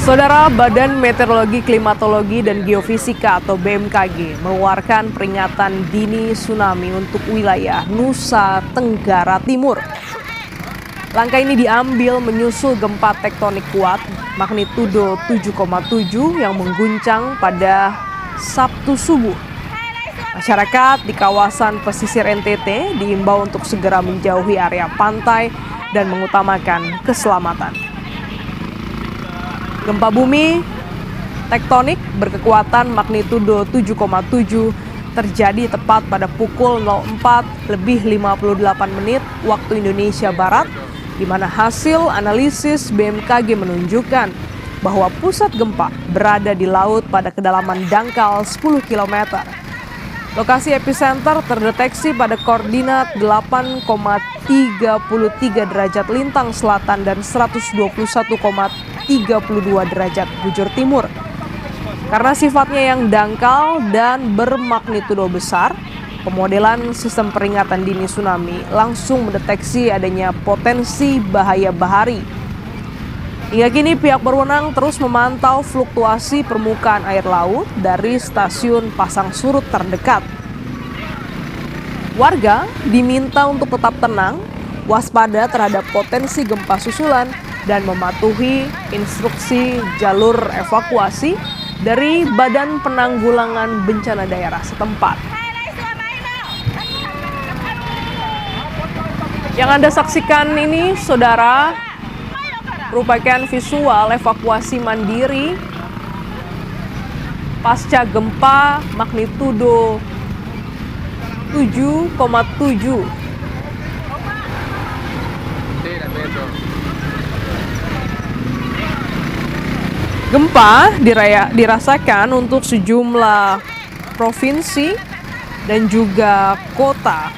Saudara, Badan Meteorologi, Klimatologi, dan Geofisika atau BMKG mengeluarkan peringatan dini tsunami untuk wilayah Nusa Tenggara Timur. Langkah ini diambil menyusul gempa tektonik kuat magnitudo 7,7 yang mengguncang pada Sabtu subuh. Masyarakat di kawasan pesisir NTT diimbau untuk segera menjauhi area pantai dan mengutamakan keselamatan. Gempa bumi tektonik berkekuatan magnitudo 7,7 terjadi tepat pada pukul 04:58 waktu Indonesia Barat, di mana hasil analisis BMKG menunjukkan bahwa pusat gempa berada di laut pada kedalaman dangkal 10 km. Lokasi epicenter terdeteksi pada koordinat 8,33 derajat lintang selatan dan 121,32 derajat bujur timur. Karena sifatnya yang dangkal dan bermagnitudo besar, pemodelan sistem peringatan dini tsunami langsung mendeteksi adanya potensi bahaya bahari. Hingga kini pihak berwenang terus memantau fluktuasi permukaan air laut dari stasiun pasang surut terdekat. Warga diminta untuk tetap tenang, waspada terhadap potensi gempa susulan, dan mematuhi instruksi jalur evakuasi dari Badan Penanggulangan Bencana Daerah setempat. Yang Anda saksikan ini, saudara, merupakan visual evakuasi mandiri pasca gempa magnitudo 7,7. Gempa dirasakan untuk sejumlah provinsi dan juga kota.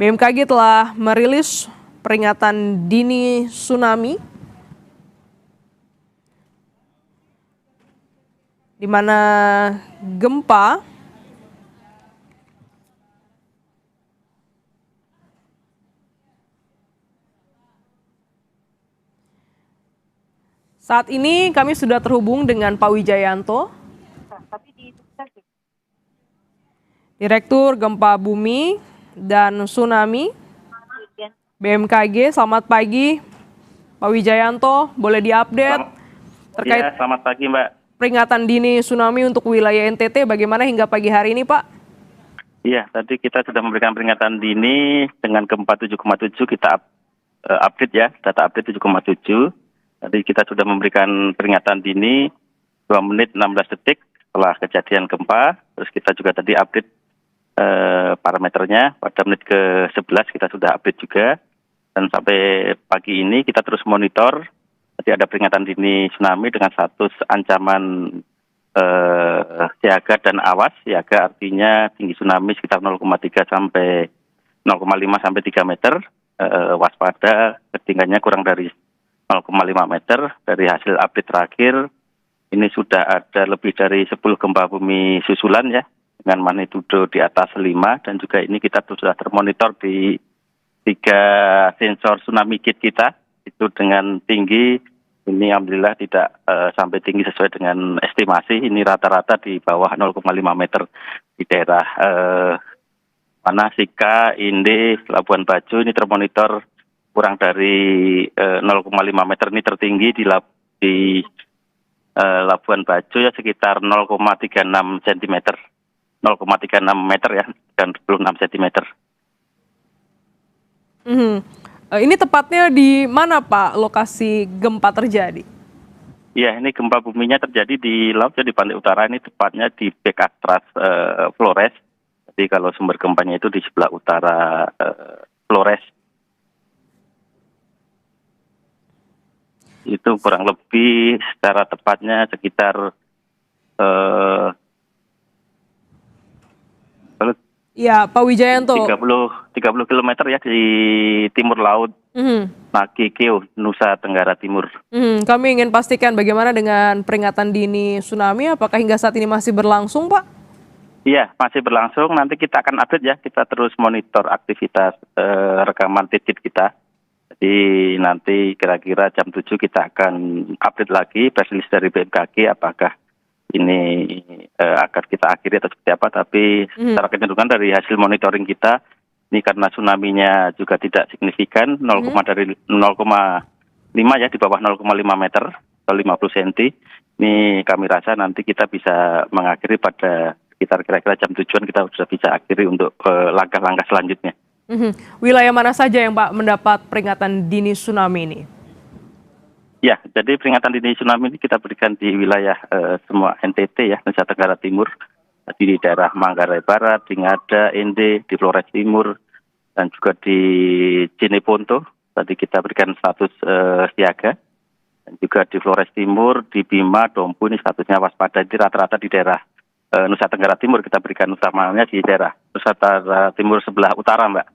BMKG telah merilis peringatan dini tsunami, di mana gempa saat ini kami sudah terhubung dengan Pak Wijayanto, Direktur Gempa Bumi dan Tsunami BMKG. Selamat pagi, Pak Wijayanto. Boleh diupdate terkait selamat pagi, Mbak. Peringatan dini tsunami untuk wilayah NTT bagaimana hingga pagi hari ini, Pak? Iya, tadi kita sudah memberikan peringatan dini dengan gempa 7,7, kita update ya, data update 7,7. Tadi kita sudah memberikan peringatan dini 2 menit 16 detik setelah kejadian gempa. Terus kita juga tadi update parameternya pada menit ke-11 kita sudah update juga. Dan sampai pagi ini kita terus monitor. Tadi ada peringatan dini tsunami dengan status ancaman siaga dan awas. Siaga artinya tinggi tsunami sekitar 0,3 sampai 0,5 sampai 3 meter. Waspada ketinggiannya kurang dari 0,5 meter. Dari hasil update terakhir, ini sudah ada lebih dari 10 gempa bumi susulan ya, dengan magnitudo di atas 5, dan juga ini kita sudah termonitor di 3 sensor tsunami kit kita, itu dengan tinggi, ini alhamdulillah tidak sampai tinggi sesuai dengan estimasi, ini rata-rata di bawah 0,5 meter di daerah Sika, Inde, Labuan Bajo, ini termonitor kurang dari 0,5 meter, ini tertinggi di Labuan Bajo ya sekitar 0,36 cm. 0,36 meter ya, dan 26 cm. Ini tepatnya di mana, Pak, lokasi gempa terjadi? Iya, ini gempa buminya terjadi di laut, di pantai utara, ini tepatnya di Bekatras Flores. Jadi kalau sumber gempanya itu di sebelah utara Flores. Itu kurang lebih secara tepatnya sekitar ya, Pak Wijayanto. 30 km ya di timur laut Nakikeo, Nusa Tenggara Timur. Kami ingin pastikan bagaimana dengan peringatan dini tsunami, apakah hingga saat ini masih berlangsung, Pak? Iya, masih berlangsung. Nanti kita akan update ya, kita terus monitor aktivitas rekaman titik kita. Jadi Jadi nanti kira-kira jam 7 kita akan update lagi press release dari BMKG apakah ini akan kita akhiri atau seperti apa. Tapi secara kecenderungan dari hasil monitoring kita, ini karena tsunami-nya juga tidak signifikan, 0,5 ya, di bawah 0,5 meter atau 50 cm. Ini kami rasa nanti kita bisa mengakhiri pada sekitar kira-kira jam 7-an kita sudah bisa akhiri untuk langkah-langkah selanjutnya. Wilayah mana saja yang Pak mendapat peringatan dini tsunami ini? Ya, jadi peringatan dini tsunami ini kita berikan di wilayah semua NTT ya, Nusa Tenggara Timur, di daerah Manggarai Barat, di Ngada, Ende, di Flores Timur, dan juga di Cineponto. Tadi kita berikan status siaga, dan juga di Flores Timur, di Bima, Dompu ini statusnya waspada. Jadi rata-rata di daerah Nusa Tenggara Timur kita berikan utamanya di daerah Nusa Tenggara Timur sebelah utara, Mbak.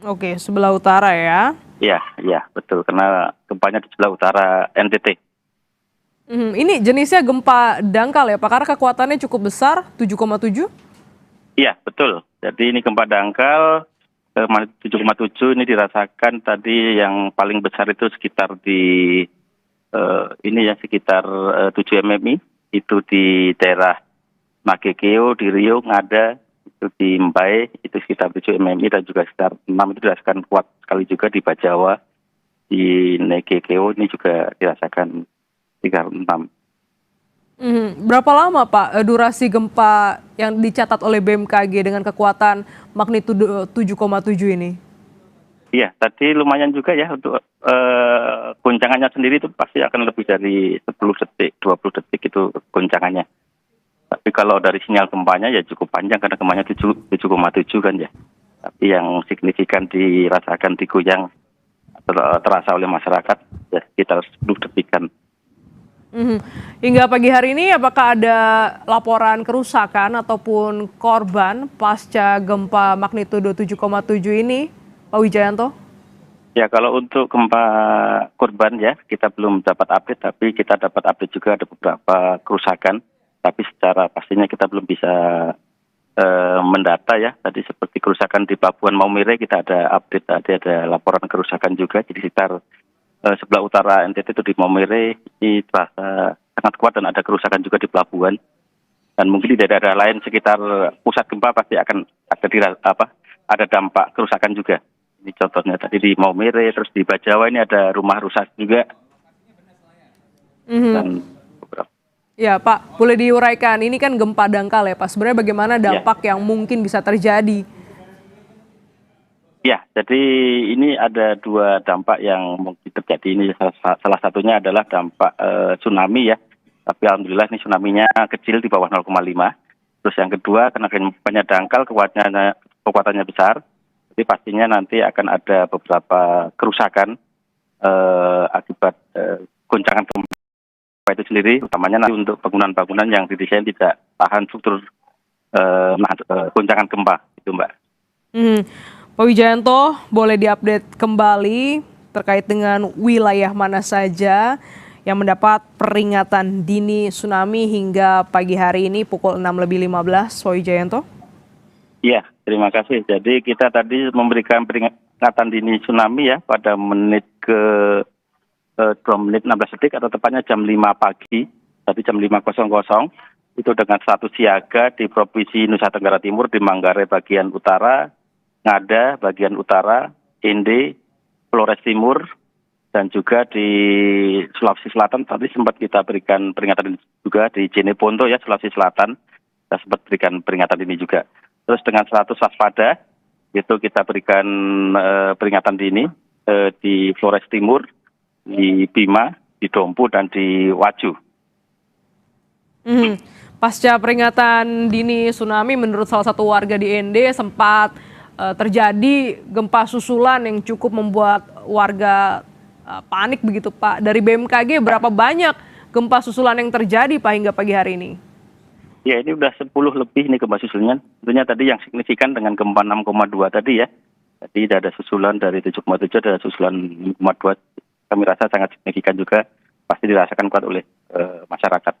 Oke, sebelah utara ya. Iya, betul. Karena gempanya di sebelah utara NTT. Ini jenisnya gempa dangkal ya Pak, karena kekuatannya cukup besar, 7,7? Iya, betul. Jadi ini gempa dangkal 7,7 ini dirasakan tadi yang paling besar itu sekitar di ini ya sekitar 7 mmi itu di daerah Magekeo, di Rio, Ngada, itu di Mbae itu sekitar 7 mmi dan juga sekitar 6 itu dirasakan kuat sekali juga di Bajawa, di Negekeo ini juga dirasakan sekitar 6. Berapa lama Pak durasi gempa yang dicatat oleh BMKG dengan kekuatan magnitudo 7,7 ini? Iya, tadi lumayan juga ya untuk goncangannya sendiri itu pasti akan lebih dari 10 detik, 20 detik itu goncangannya. Tapi kalau dari sinyal gempanya ya cukup panjang karena gempanya 7,7 kan ya. Tapi yang signifikan dirasakan digoyang terasa oleh masyarakat ya sekitar 10 detikan. Hingga pagi hari ini apakah ada laporan kerusakan ataupun korban pasca gempa magnitudo 7,7 ini, Pak Wijayanto? Ya, kalau untuk gempa korban ya kita belum dapat update, tapi kita dapat update juga ada beberapa kerusakan. Tapi secara pastinya kita belum bisa mendata ya. Tadi seperti kerusakan di Pelabuhan Maumere kita ada update, tadi ada laporan kerusakan juga. Jadi sekitar sebelah utara NTT itu di Maumere ini terasa sangat kuat dan ada kerusakan juga di pelabuhan. Dan mungkin di daerah-daerah lain sekitar pusat gempa pasti akan ada dampak kerusakan juga. Ini contohnya tadi di Maumere, terus di Bajawa ini ada rumah rusak juga. Dan beberapa. Ya Pak, boleh diuraikan, ini kan gempa dangkal ya Pak, sebenarnya bagaimana dampak yang mungkin bisa terjadi? Ya, jadi ini ada dua dampak yang mungkin terjadi. Ini salah satunya adalah dampak tsunami ya. Tapi alhamdulillah ini tsunami-nya kecil di bawah 0,5. Terus yang kedua, karena gempanya dangkal, kekuatannya besar. Jadi pastinya nanti akan ada beberapa kerusakan akibat goncangan gempa itu sendiri, utamanya nanti untuk bangunan-bangunan yang didesain tidak tahan struktur goncangan gempa itu, Mbak. Pak Wijayanto, boleh diupdate kembali terkait dengan wilayah mana saja yang mendapat peringatan dini tsunami hingga pagi hari ini pukul 6.15, Pak Wijayanto? Iya, terima kasih. Jadi kita tadi memberikan peringatan dini tsunami ya pada menit ke 2 menit 16 detik atau tepatnya jam 5 pagi, tadi jam 5.00, itu dengan status siaga di Provinsi Nusa Tenggara Timur, di Manggarai bagian utara, Ngada bagian utara, Ende, Flores Timur, dan juga di Sulawesi Selatan. Tadi sempat kita berikan peringatan juga di Cineponto ya, Sulawesi Selatan, kita sempat berikan peringatan ini juga. Terus dengan status waspada, itu kita berikan peringatan dini di Flores Timur, di Bima, di Dompu, dan di Waju. Pasca peringatan dini tsunami, menurut salah satu warga di Ende sempat terjadi gempa susulan yang cukup membuat warga panik begitu Pak. Dari BMKG berapa banyak gempa susulan yang terjadi Pak hingga pagi hari ini? Ya, ini udah 10 lebih nih gempa susulannya. Tentunya tadi yang signifikan dengan gempa 6,2 tadi ya. Jadi ada susulan dari 7,7, ada susulan 6,2. Kami rasa sangat signifikan juga, pasti dirasakan kuat oleh masyarakat.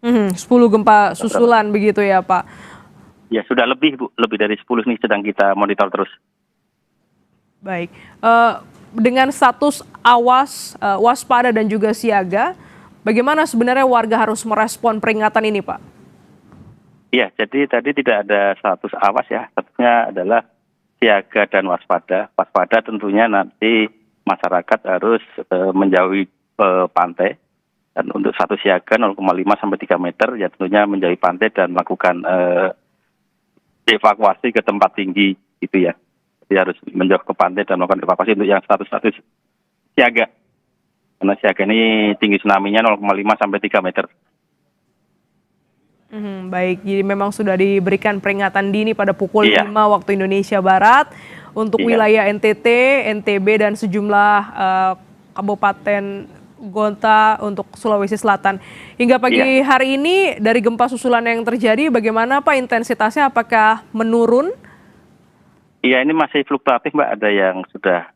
10 gempa susulan begitu ya Pak? Ya sudah lebih Bu, lebih dari 10 nih sedang kita monitor terus. Baik, dengan status awas, waspada dan juga siaga, bagaimana sebenarnya warga harus merespon peringatan ini, Pak? Iya, jadi tadi tidak ada status awas ya, statusnya adalah siaga dan waspada. Waspada tentunya nanti masyarakat harus menjauhi pantai, dan untuk satu siaga 0,5 sampai 3 meter ya tentunya menjauhi pantai dan melakukan evakuasi ke tempat tinggi gitu ya. Jadi harus menjauh ke pantai dan melakukan evakuasi untuk yang status siaga. Karena siaga ini tinggi tsunami-nya 0,5 sampai 3 meter. Baik, jadi memang sudah diberikan peringatan dini pada pukul Iya. 5 waktu Indonesia Barat untuk Iya. wilayah NTT, NTB dan sejumlah kabupaten Gonta untuk Sulawesi Selatan. Hingga pagi Iya. hari ini dari gempa susulan yang terjadi, bagaimana Pak intensitasnya? Apakah menurun? Iya, ini masih fluktuatif Mbak, ada yang sudah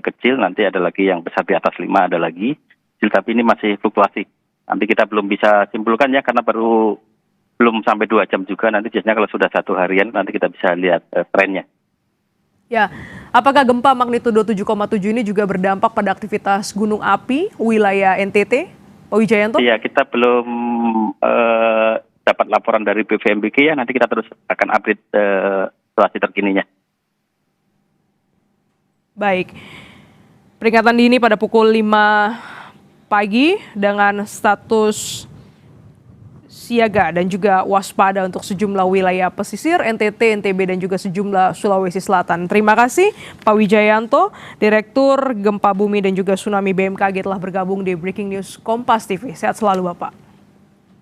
kecil, nanti ada lagi yang besar di atas 5, ada lagi kecil, tapi ini masih fluktuasi. Nanti kita belum bisa simpulkan ya, karena belum sampai 2 jam juga, nanti biasanya kalau sudah 1 harian nanti kita bisa lihat trennya. Ya, apakah gempa magnitudo 7,7 ini juga berdampak pada aktivitas gunung api wilayah NTT, Pak Wijayanto? Iya, kita belum dapat laporan dari BVMBG ya, nanti kita terus akan update situasi terkininya. Baik, peringatan dini pada pukul 5 pagi dengan status siaga dan juga waspada untuk sejumlah wilayah pesisir NTT, NTB dan juga sejumlah Sulawesi Selatan. Terima kasih Pak Wijayanto, Direktur Gempa Bumi dan juga Tsunami BMKG telah bergabung di Breaking News Kompas TV. Sehat selalu Bapak.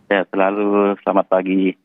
Ya, selalu selamat pagi.